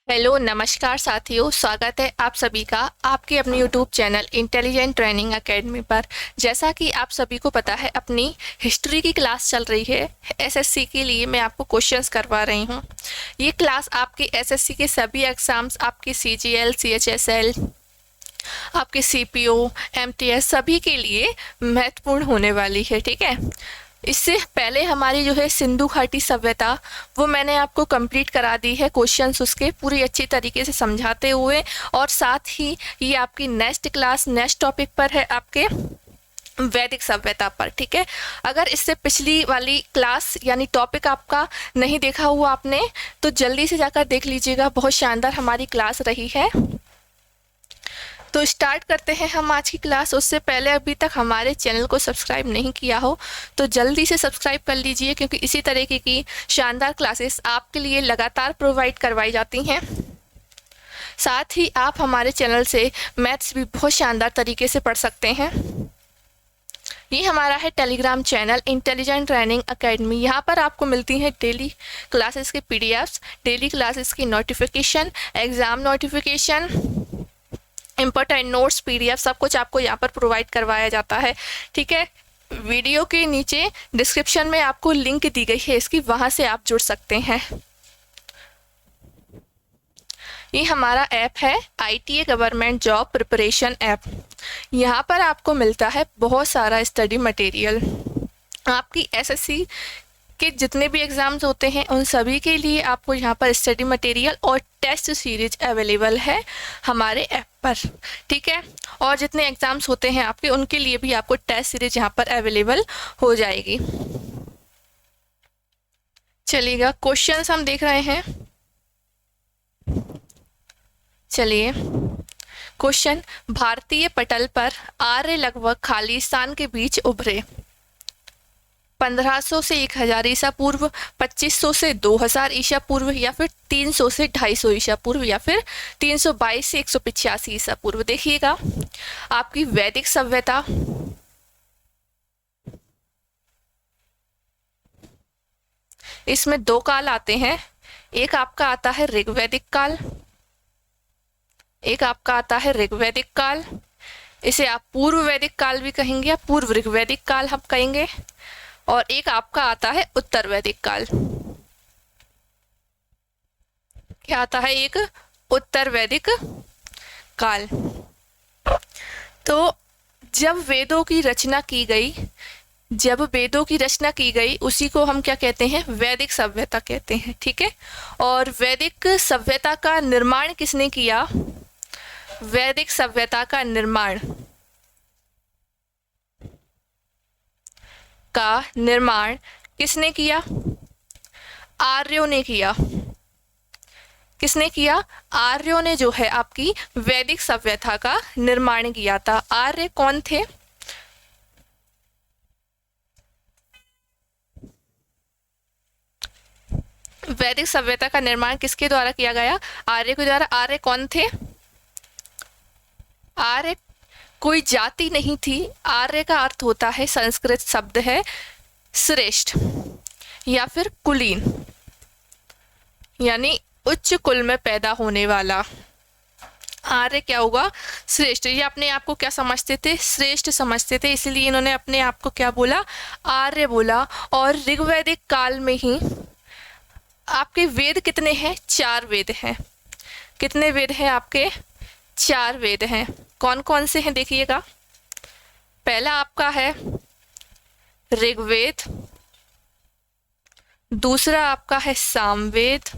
Hello नमस्कार साथियों, स्वागत है आप सभी का आपके अपने YouTube channel intelligent training academy पर। जैसा कि आप सभी को पता है, अपनी हिस्ट्री की क्लास चल रही है। एसएससी के लिए मैं आपको क्वेश्चंस करवा रही हूँ। ये क्लास आपके एसएससी के सभी एग्जाम्स, आपके सीजीएल, सीएचएसएल, आपके सीपीओ, एमटीएस सभी के लिए महत्वपूर्ण होने वाली है। ठीक है, इससे पहले हमारी जो है सिंधु घाटी सभ्यता, वो मैंने आपको कंप्लीट करा दी है, क्वेश्चंस उसके पूरी अच्छी तरीके से समझाते हुए। और साथ ही ये आपकी नेक्स्ट क्लास नेक्स्ट टॉपिक पर है, आपके वैदिक सभ्यता पर। ठीक है, अगर इससे पिछली वाली क्लास यानी टॉपिक आपका नहीं देखा हुआ आपने, तो जल्दी से जाकर देख लीजिएगा। बहुत शानदार हमारी क्लास रही है। तो स्टार्ट करते हैं हम आज की क्लास। उससे पहले अभी तक हमारे चैनल को सब्सक्राइब नहीं किया हो तो जल्दी से सब्सक्राइब कर लीजिए, क्योंकि इसी तरीके की शानदार क्लासेस आपके लिए लगातार प्रोवाइड करवाई जाती हैं। साथ ही आप हमारे चैनल से मैथ्स भी बहुत शानदार तरीके से पढ़ सकते हैं। ये हमारा है Telegram channel intelligent training academy. यहाँ पर आपको मिलती हैं डेली क्लासेस के पीडीएफ्स, डेली क्लासेस की notification, exam notification, important notes, PDF, सब कुछ आपको यहाँ पर प्रोवाइड करवाया जाता है। ठीक है, वीडियो के नीचे डिस्क्रिप्शन में आपको लिंक दी गई है इसकी, वहाँ से आप जुड़ सकते हैं। ये हमारा ऐप है ITA government job preparation app. यहाँ पर आपको मिलता है बहुत सारा स्टडी मटेरियल। आपकी एसएससी के जितने भी एग्ज़ाम्स होते हैं उन सभी के लिए आपको यहाँ पर स्टडी मटेरियल और टेस्ट सीरीज अवेलेबल है हमारे ऐप पर। ठीक है, और जितने एग्ज़ाम्स होते हैं आपके, उनके लिए भी आपको टेस्ट सीरीज यहाँ पर अवेलेबल हो जाएगी। चलिएगा, क्वेश्चंस हम देख रहे हैं। चलिए, क्वेश्चन, भारतीय पटल पर आर्य लगभग खालिस्तान के बीच उभरे। 1500 से 1000 ईसा पूर्व, 2500 से 2000 ईसा पूर्व, या फिर 300 से 250 ईसा पूर्व, या फिर 322 से 185 ईसा पूर्व। देखिएगा, आपकी वैदिक सभ्यता, इसमें दो काल आते हैं। एक आपका आता है ऋग्वैदिक काल, एक आपका आता है ऋग्वैदिक काल। इसे आप पूर्व वैदिक काल भी कहेंगे या पूर्व ऋग्वैदिक काल हम कहेंगे। और एक आपका आता है उत्तर वैदिक काल। क्या आता है? एक उत्तर वैदिक काल। तो जब वेदों की रचना की गई, उसी को हम क्या कहते हैं? वैदिक सभ्यता कहते हैं। ठीक है, और वैदिक सभ्यता का निर्माण किसने किया? वैदिक सभ्यता का निर्माण किसने किया? आर्यों ने किया। किसने किया? आर्यों ने जो है आपकी वैदिक सभ्यता का निर्माण किया था। आर्य कौन थे? वैदिक सभ्यता का निर्माण किसके द्वारा किया गया? आर्य के द्वारा। आर्य कौन थे? आर्य कोई जाति नहीं थी। आर्य का अर्थ होता है, संस्कृत शब्द है श्रेष्ठ या फिर कुलीन, यानी उच्च कुल में पैदा होने वाला। आर्य क्या होगा? श्रेष्ठ। ये अपने आप को क्या समझते थे? श्रेष्ठ समझते थे, इसलिए इन्होंने अपने आप को क्या बोला? आर्य बोला। और ऋग्वैदिक काल में ही आपके वेद कितने हैं? 4 वेद हैं। कितने वेद हैं आपके? 4 वेद हैं। कौन कौन से हैं देखिएगा। पहला आपका है ऋग्वेद, दूसरा आपका है सामवेद,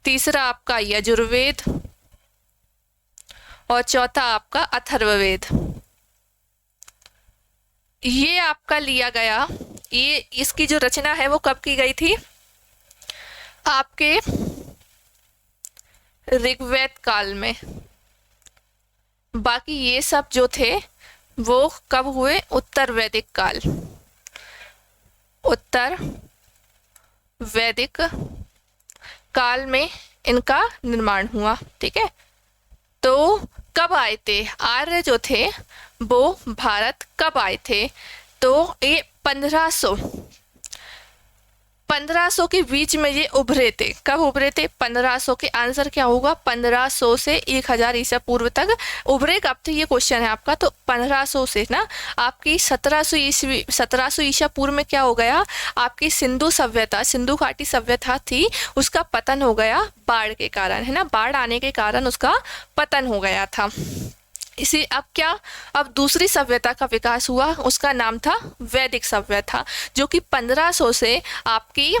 तीसरा आपका यजुर्वेद, और चौथा आपका अथर्ववेद। ये आपका लिया गया, ये इसकी जो रचना है वो कब की गई थी? आपके ऋग्वेद काल में। बाकी ये सब जो थे वो कब हुए? उत्तर वैदिक काल। उत्तर वैदिक काल में इनका निर्माण हुआ। ठीक है, तो कब आए थे आर्य जो थे वो भारत? कब आए थे? तो ये 1500 1500 के बीच में ये उभरे थे। कब उभरे थे? 1500 के आंसर क्या होगा? 1500 से 1000 ईसा पूर्व तक उभरे कब थे? ये क्वेश्चन है आपका। तो 1500 से ना आपकी 1700 ईसा पूर्व में क्या हो गया? आपकी सिंधु सभ्यता, सिंधु घाटी सभ्यता थी, उसका पतन हो गया बाढ़ के कारण, है ना। बाढ़ आने के कारण उसका पतन हो गया था। इसी अब क्या, अब दूसरी सभ्यता का विकास हुआ, उसका नाम था वैदिक सभ्यता, जो कि 1500 से आपकी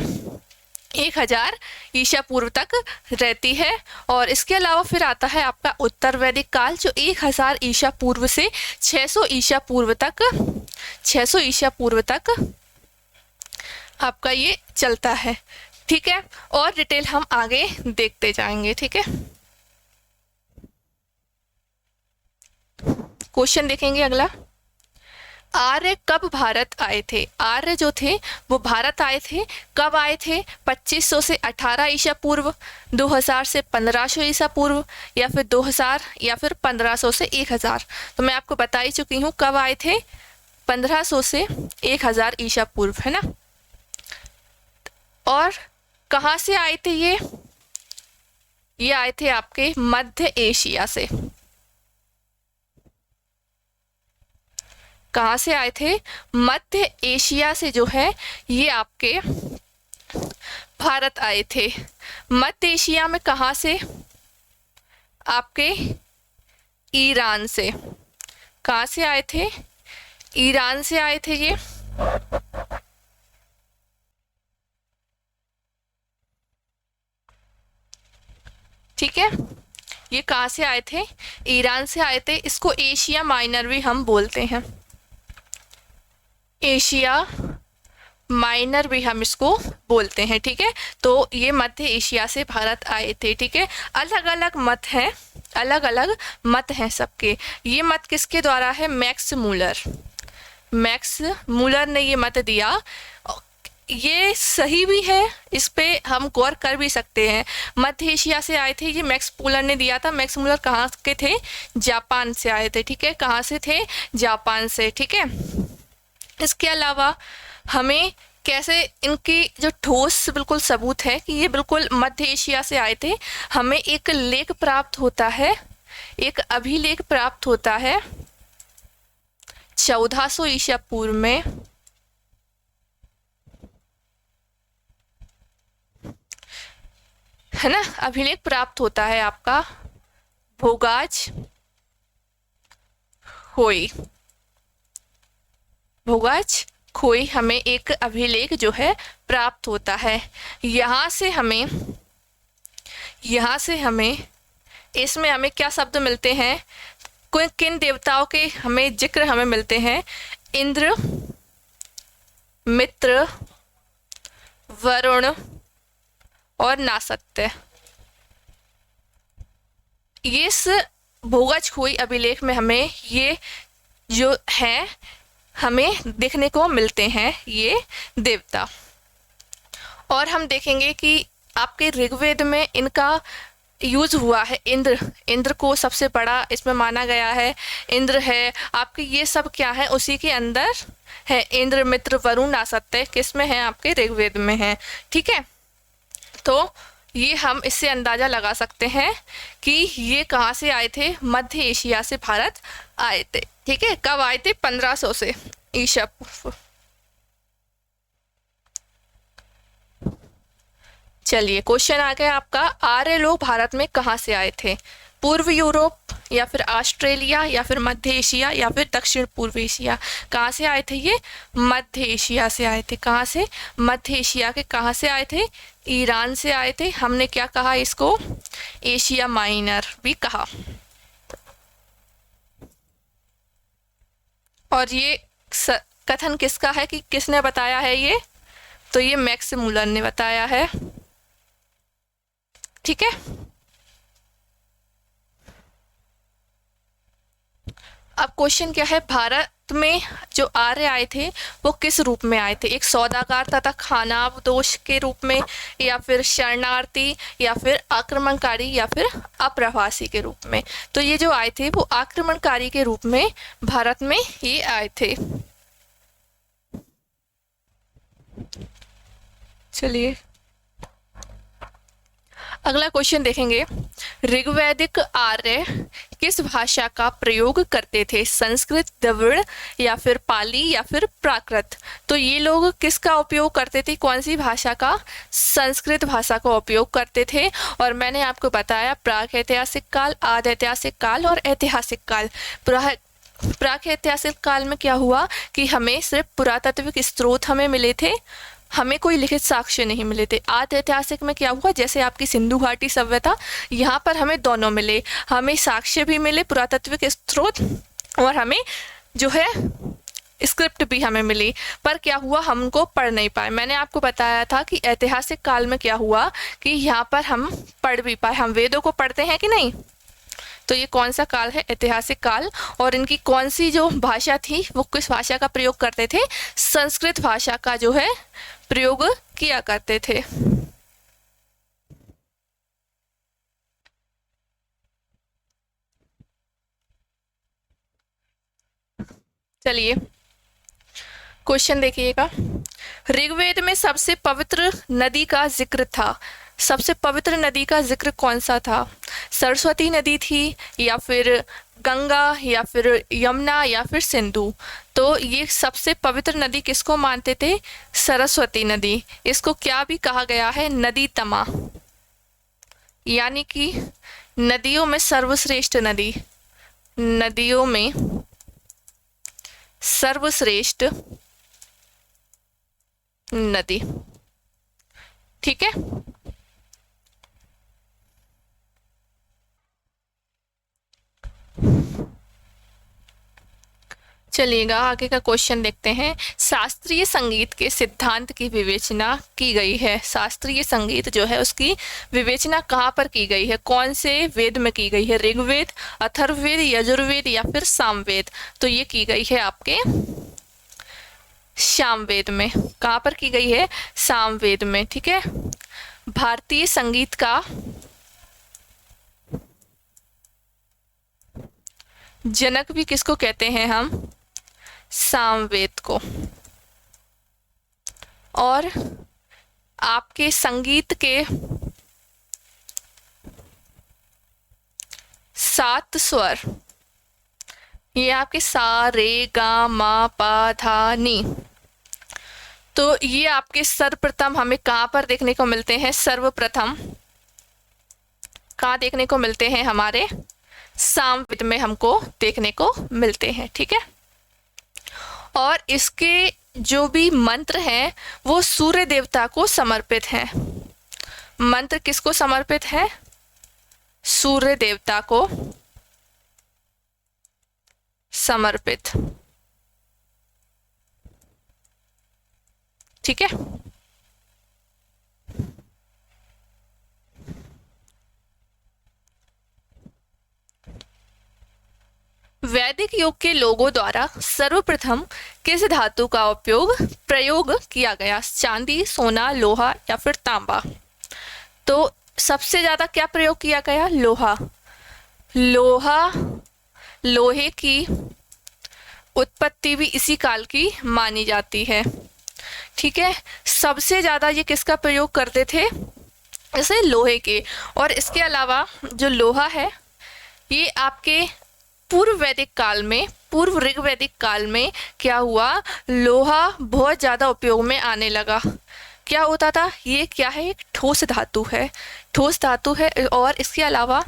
1000 ईसा पूर्व तक रहती है। और इसके अलावा फिर आता है आपका उत्तर वैदिक काल, जो 1000 ईसा पूर्व से 600 ईसा पूर्व तक, 600 ईसा पूर्व तक आपका ये चलता है। ठीक है, और डिटेल हम आगे देखते जाएंगे। ठीक है, क्वेश्चन देखेंगे अगला। आर्य कब भारत आए थे? आर्य जो थे वो भारत आए थे, कब आए थे? 2500 से 18 ईसा पूर्व, 2000 से 1500 ईसा पूर्व, या फिर 2000, या फिर 1500 से 1000। तो मैं आपको बता ही चुकी हूँ कब आए थे, 1500 से 1000 ईसा पूर्व, है ना। और कहाँ से आए थे ये आए थे आपके मध्य एशिया से। कहाँ से आए थे? मध्य एशिया से जो है ये आपके भारत आए थे। मध्य एशिया में कहाँ से? आपके ईरान से। कहाँ से आए थे? ईरान से आए थे ये। ठीक है, ये कहाँ से आए थे? ईरान से आए थे। इसको एशिया माइनर भी हम बोलते हैं, एशिया माइनर भी हम इसको बोलते हैं। ठीक है, तो ये मध्य एशिया से भारत आए थे। ठीक है, अलग अलग मत हैं, अलग अलग मत हैं सबके। ये मत किसके द्वारा है? मैक्स मूलर, मैक्स मूलर ने ये मत दिया। ये सही भी है, इस पे हम गौर कर भी सकते हैं। मध्य एशिया से आए थे, ये मैक्स मूलर ने दिया था। मैक्स मूलर कहाँ के थे? जापान से आए थे। ठीक है, कहाँ से थे? जापान से। ठीक है, इसके अलावा हमें कैसे इनकी जो ठोस बिल्कुल सबूत है कि ये बिल्कुल मध्य एशिया से आए थे, हमें एक लेख प्राप्त होता है, एक अभिलेख प्राप्त होता है 1400 ईसा पूर्व में, है ना। अभिलेख प्राप्त होता है आपका भोगाज खोई, भोगाज खोई हमें एक अभिलेख जो है प्राप्त होता है। यहाँ से हमें इसमें हमें क्या शब्द मिलते हैं? किन देवताओं के हमें जिक्र हमें मिलते हैं? इंद्र, मित्र, वरुण और नासत्य। इस भोगाज खोई अभिलेख में हमें ये जो है हमें देखने को मिलते हैं ये देवता। और हम देखेंगे कि आपके ऋग्वेद में इनका यूज हुआ है। इंद्र को सबसे बड़ा इसमें माना गया है, इंद्र है आपके। ये सब क्या है? उसी के अंदर है। इंद्र, मित्र, वरुण, नासत्य किस में है? आपके ऋग्वेद में है। ठीक है, तो ये हम इससे अंदाजा लगा सकते हैं कि ये कहाँ से आए थे? मध्य एशिया से भारत आए थे। ठीक है, कब आए थे? 1500 से ईसा पूर्व। चलिए, क्वेश्चन आ गया आपका। आर्य लोग भारत में कहाँ से आए थे? पूर्व यूरोप, या फिर ऑस्ट्रेलिया, या फिर मध्य एशिया, या फिर दक्षिण पूर्व एशिया। कहाँ से आए थे ये? मध्य एशिया से आए थे। कहाँ से? मध्य एशिया के कहाँ से आए थे? ईरान से आए थे। हमने क्या कहा इसको? एशिया माइनर भी कहा। और ये कथन किसका है कि किसने बताया है ये? तो ये मैक्स मूलर ने बताया है। ठीक है, अब क्वेश्चन क्या है? भारत में जो आर्य आए थे वो किस रूप में आए थे? एक सौदागर तथा खानाबदोश के रूप में, या फिर शरणार्थी, या फिर आक्रमणकारी, या फिर अप्रवासी के रूप में। तो ये जो आए थे वो आक्रमणकारी के रूप में भारत में ये आए थे। चलिए अगला क्वेश्चन देखेंगे। ऋग्वैदिक आर्य किस भाषा का प्रयोग करते थे? संस्कृत, द्रविड़ या फिर पाली या फिर प्राकृत? तो ये लोग किसका उपयोग करते थे? कौन सी भाषा का? संस्कृत भाषा का उपयोग करते थे। और मैंने आपको बताया प्राक ऐतिहासिक काल, आदि ऐतिहासिक काल और ऐतिहासिक काल। प्राक ऐतिहासिक काल में क्या हुआ कि हमें सिर्फ पुरातात्विक स्रोत हमें मिले थे, हमें कोई लिखित साक्ष्य नहीं मिले थे। आदि ऐतिहासिक में क्या हुआ, जैसे आपकी सिंधु घाटी सभ्यता, यहाँ पर हमें दोनों मिले, हमें साक्ष्य भी मिले पुरातात्विक स्रोत और हमें जो है स्क्रिप्ट भी हमें मिली। पर क्या हुआ, हमको पढ़ नहीं पाए। मैंने आपको बताया था कि ऐतिहासिक काल में क्या हुआ कि यहाँ पर हम पढ़ भी पाए। हम वेदों को पढ़ते हैं कि नहीं? तो ये कौन सा काल है? ऐतिहासिक काल। और इनकी कौन सी जो भाषा थी, वो किस भाषा का प्रयोग करते थे? संस्कृत भाषा का जो है प्रयोग किया करते थे। चलिए क्वेश्चन देखिएगा। ऋग्वेद में सबसे पवित्र नदी का जिक्र था। सबसे पवित्र नदी का जिक्र कौन सा था? सरस्वती नदी थी या फिर गंगा या फिर यमुना या फिर सिंधु? तो ये सबसे पवित्र नदी किसको मानते थे? सरस्वती नदी। इसको क्या भी कहा गया है? नदी तमा, यानी कि नदियों में सर्वश्रेष्ठ नदी, नदियों में सर्वश्रेष्ठ नदी। ठीक है, चलिएगा आगे का क्वेश्चन देखते हैं। शास्त्रीय संगीत के सिद्धांत की विवेचना की गई है। शास्त्रीय संगीत जो है उसकी विवेचना कहाँ पर की गई है? कौन से वेद में की गई है? ऋग्वेद, अथर्ववेद, यजुर्वेद या फिर सामवेद? तो ये की गई है आपके सामवेद में। कहाँ पर की गई है? सामवेद में। ठीक है, भारतीय संगीत का जनक भी किसको कहते हैं हम? सामवेद को। और आपके संगीत के 7 स्वर, ये आपके सा रे गा मा पा धा नी, तो ये आपके सर्वप्रथम हमें कहाँ पर देखने को मिलते हैं? सर्वप्रथम कहाँ देखने को मिलते हैं? हमारे सामवेद में हमको देखने को मिलते हैं। ठीक है, और इसके जो भी मंत्र हैं वो सूर्य देवता को समर्पित हैं। मंत्र किसको समर्पित है? सूर्य देवता को समर्पित। ठीक है, वैदिक युग के लोगों द्वारा सर्वप्रथम किस धातु का प्रयोग किया गया? चांदी, सोना, लोहा या फिर तांबा? तो सबसे ज्यादा क्या प्रयोग किया गया? लोहा। लोहे की उत्पत्ति भी इसी काल की मानी जाती है। ठीक है, सबसे ज्यादा ये किसका प्रयोग करते थे? जैसे लोहे के। और इसके अलावा जो लोहा है ये आपके पूर्व वैदिक काल में, पूर्व ऋग्वैदिक काल में क्या हुआ? लोहा बहुत ज्यादा उपयोग में आने लगा। क्या होता था? ये क्या है? एक ठोस धातु है, ठोस धातु है। और इसके अलावा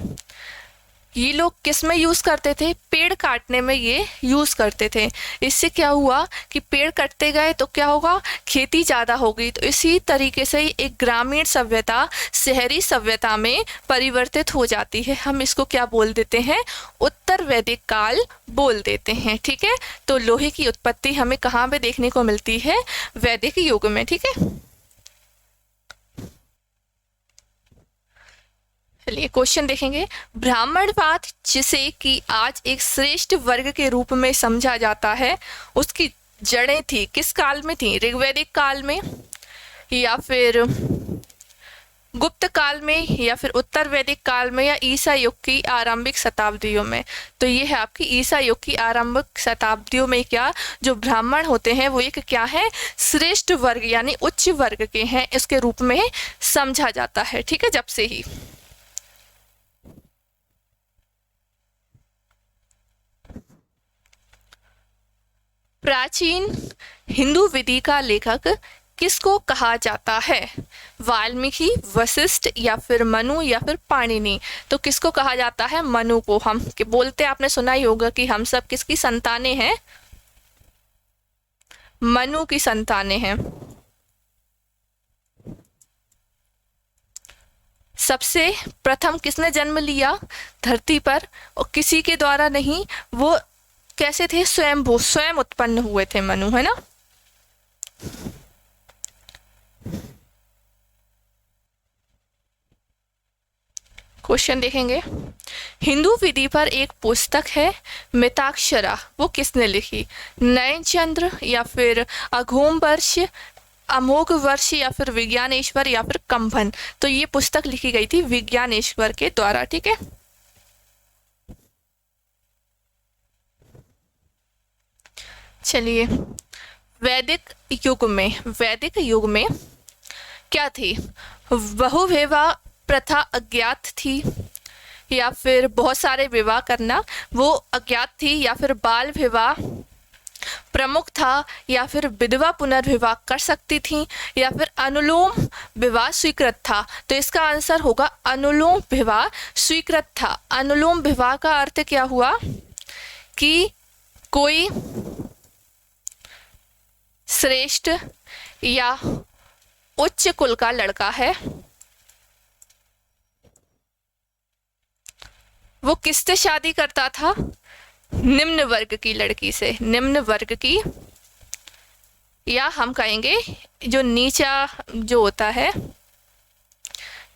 ये लोग किस में यूज करते थे? पेड़ काटने में ये यूज करते थे। इससे क्या हुआ कि पेड़ कटते गए तो क्या होगा? खेती ज्यादा होगी। तो इसी तरीके से एक ग्रामीण सभ्यता शहरी सभ्यता में परिवर्तित हो जाती है। हम इसको क्या बोल देते हैं? उत्तर वैदिक काल बोल देते हैं। ठीक है, तो लोहे की उत्पत्ति हमें कहाँ पे देखने को मिलती है? वैदिक युग में। ठीक है, चलिए क्वेश्चन देखेंगे। ब्राह्मणवाद जिसे कि आज एक श्रेष्ठ वर्ग के रूप में समझा जाता है, उसकी जड़ें थी किस काल में थी? ऋग्वैदिक काल में या फिर गुप्त काल में या फिर उत्तर वैदिक काल में या ईसा युग की आरंभिक शताब्दियों में। तो ये है आपकी ईसा युग की आरंभिक शताब्दियों में क्या जो ब्राह्मण होते हैं वो एक क्या है, श्रेष्ठ वर्ग यानी उच्च वर्ग के हैं इसके रूप में समझा जाता है। ठीक है, जब से ही प्राचीन हिंदू विधि का लेखक किसको कहा जाता है, वाल्मीकि, वशिष्ठ या फिर मनु या फिर पाणिनि। तो किसको कहा जाता है, मनु को। हम बोलते आपने सुना ही होगा कि हम सब किसकी संतानें हैं, मनु की संतानें हैं। सबसे प्रथम किसने जन्म लिया धरती पर, और किसी के द्वारा नहीं, वो कैसे थे, स्वयंभू, स्वयं उत्पन्न हुए थे मनु, है ना। क्वेश्चन देखेंगे, हिंदू विधि पर एक पुस्तक है मिताक्षरा, वो किसने लिखी, नयनचंद्र या फिर अघोमवर्ष, अमोघवर्ष या फिर विज्ञानेश्वर या फिर कंभन। तो ये पुस्तक लिखी गई थी विज्ञानेश्वर के द्वारा। ठीक है, चलिए वैदिक युग में क्या थी, बहुविवाह प्रथा अज्ञात थी या फिर बहुत सारे विवाह करना वो अज्ञात थी, या फिर बाल विवाह प्रमुख था, या फिर विधवा पुनर्विवाह कर सकती थी, या फिर अनुलोम विवाह स्वीकृत था। तो इसका आंसर होगा अनुलोम विवाह स्वीकृत था। अनुलोम विवाह का अर्थ क्या हुआ कि कोई श्रेष्ठ या उच्च कुल का लड़का है, वो किससे शादी करता था, निम्न वर्ग की लड़की से, निम्न वर्ग की, या हम कहेंगे जो नीचा जो होता है,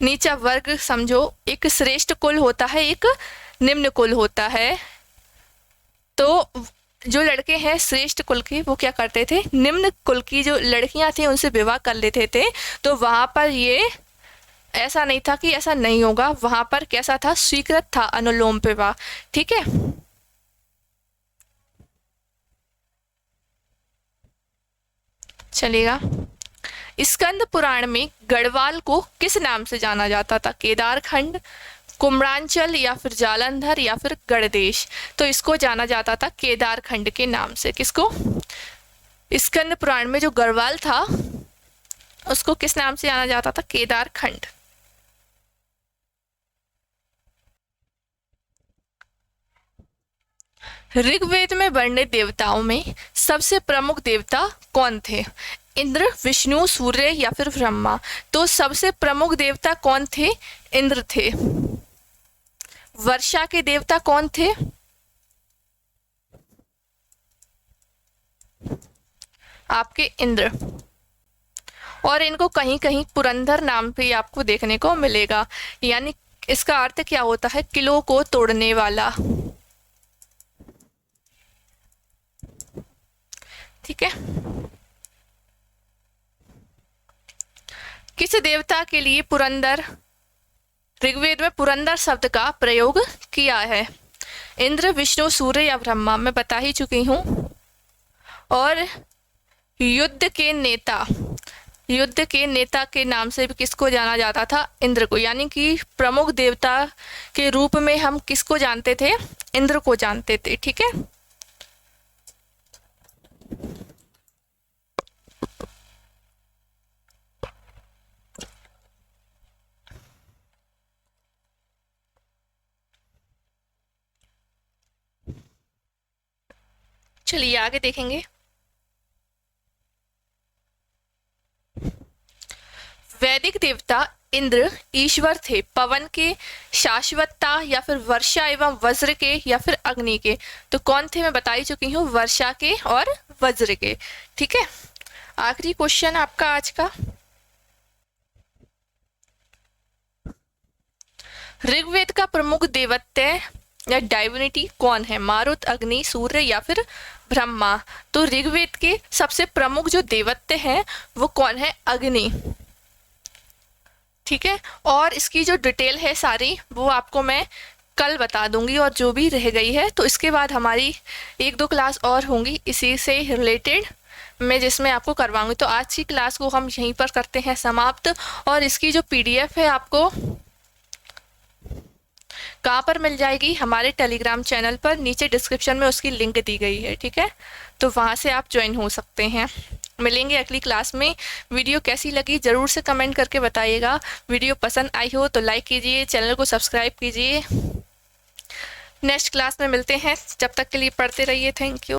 नीचा वर्ग समझो, एक श्रेष्ठ कुल होता है, एक निम्न कुल होता है। तो जो लड़के हैं श्रेष्ठ कुल के वो क्या करते थे, निम्न कुल की जो लड़कियां थी उनसे विवाह कर लेते थे। तो वहां पर ये ऐसा नहीं था कि ऐसा नहीं होगा, वहां पर कैसा था, स्वीकृत था अनुलोम विवाह। ठीक है, चलेगा। स्कंद पुराण में गढ़वाल को किस नाम से जाना जाता था, केदारखंड, कुम्रांचल या फिर जालंधर या फिर गढ़देश। तो इसको जाना जाता था केदारखंड के नाम से। किसको, स्कंद पुराण में जो गढ़वाल था उसको किस नाम से जाना जाता था, केदारखंड। ऋग्वेद में वर्णित देवताओं में सबसे प्रमुख देवता कौन थे, इंद्र, विष्णु, सूर्य या फिर ब्रह्मा। तो सबसे प्रमुख देवता कौन थे, इंद्र थे। वर्षा के देवता कौन थे, आपके इंद्र। और इनको कहीं कहीं पुरंदर नाम पे आपको देखने को मिलेगा, यानी इसका अर्थ क्या होता है, किलों को तोड़ने वाला। ठीक है, किस देवता के लिए पुरंदर, ऋग्वेद में पुरंदर शब्द का प्रयोग किया है, इंद्र, विष्णु, सूर्य या ब्रह्मा। मैं बता ही चुकी हूं। और युद्ध के नेता के नाम से भी किसको जाना जाता था, इंद्र को। यानी कि प्रमुख देवता के रूप में हम किसको जानते थे, इंद्र को जानते थे। ठीक है, चलिए आगे देखेंगे। वैदिक देवता इंद्र ईश्वर थे, पवन के, शाश्वतता या फिर वर्षा एवं वज्र के या फिर अग्नि के। तो कौन थे, मैं बता ही चुकी हूँ, वर्षा के और वज्र के। ठीक है, आखिरी क्वेश्चन आपका आज का, ऋग्वेद का प्रमुख देवत्य या डाइविनिटी कौन है, मारुत, अग्नि, सूर्य या फिर ब्रह्मा। तो ऋग्वेद के सबसे प्रमुख जो देवत्य हैं वो कौन है, अग्नि। ठीक है। और इसकी जो डिटेल है सारी वो आपको मैं कल बता दूंगी, और जो भी रह गई है तो इसके बाद हमारी 1-2 क्लास और होंगी इसी से रिलेटेड, मैं जिसमें आपको करवाऊंगी। तो आज की क्लास को हम यहीं पर करते हैं समाप्त। और इसकी जो पीडीएफ है आपको कहाँ पर मिल जाएगी, हमारे टेलीग्राम चैनल पर, नीचे डिस्क्रिप्शन में उसकी लिंक दी गई है, ठीक है। तो वहाँ से आप ज्वाइन हो सकते हैं। मिलेंगे अगली क्लास में। वीडियो कैसी लगी ज़रूर से कमेंट करके बताइएगा। वीडियो पसंद आई हो तो लाइक कीजिए, चैनल को सब्सक्राइब कीजिए। नेक्स्ट क्लास में मिलते हैं, जब तक के लिए पढ़ते रहिए। Thank you.